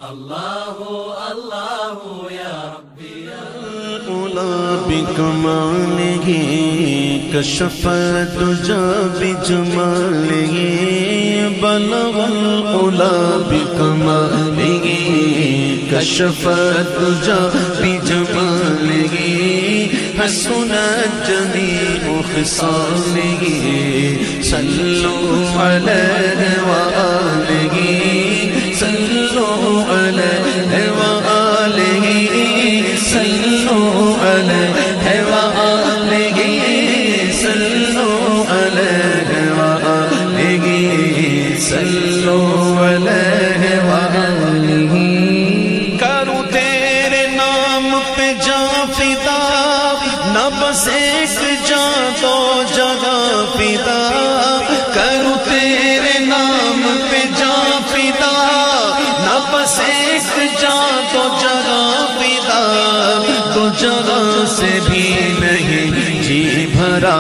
اللہ اللہ یا ربی العلا بکمالہ کشف الدجی بجمالہ بلغ العلا بکمالہ کشف الدجی بجمالہ حسنت جمیع خصالہ صلوا علیہ وآلہ صلوا علیہ وآلہ صلوا علیہ وآلہ صلوا علیہ وآلہ صلوا علیہ وآلہ کروں تیرے نام پہ جاں فدا نہ بس ایک جاں دو جگہ فدا کروں تیرے نام پہ جاں فدا نہ بس ایک جاں دو جگہ فدا تو جگہ سے بھی نہیں جی بھرا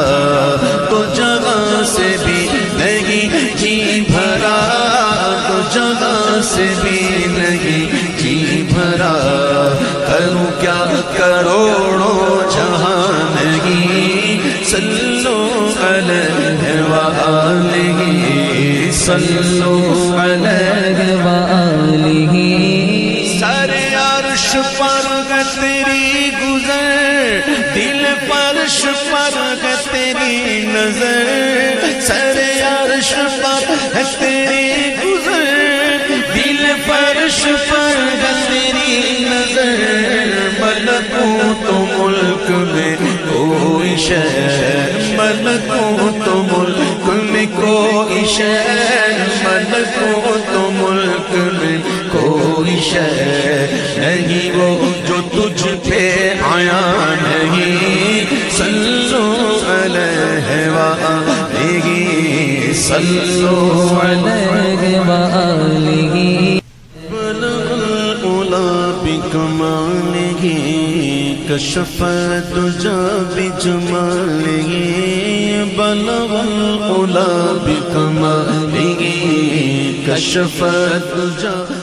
تو جگہ سے بھی نہیں جی بھرا تو جگہ سے بھی نہیں جی بھرا کروں کیا کروڑوں جہان نہیں صلو علیہ وآلہ صلو علیہ وآلہ سر عرش پر تیری گزر دل فرش پر تیری نظر سر عرش پر تیری گزر دل فرش پر تیری نظر ملکوت ملک میں کوئی شے ملکوت ملک میں کوئی شے ملکوت ملک میں کوئی شے نہیں وہ جو تجھ پہ آیا نہیں صلو علیہ وآلہ صلو علیہ وآلہ بلغ العلا بکمالہ کشف الدجی بجمالہ بلغ العلا بکمالہ کشف الدجی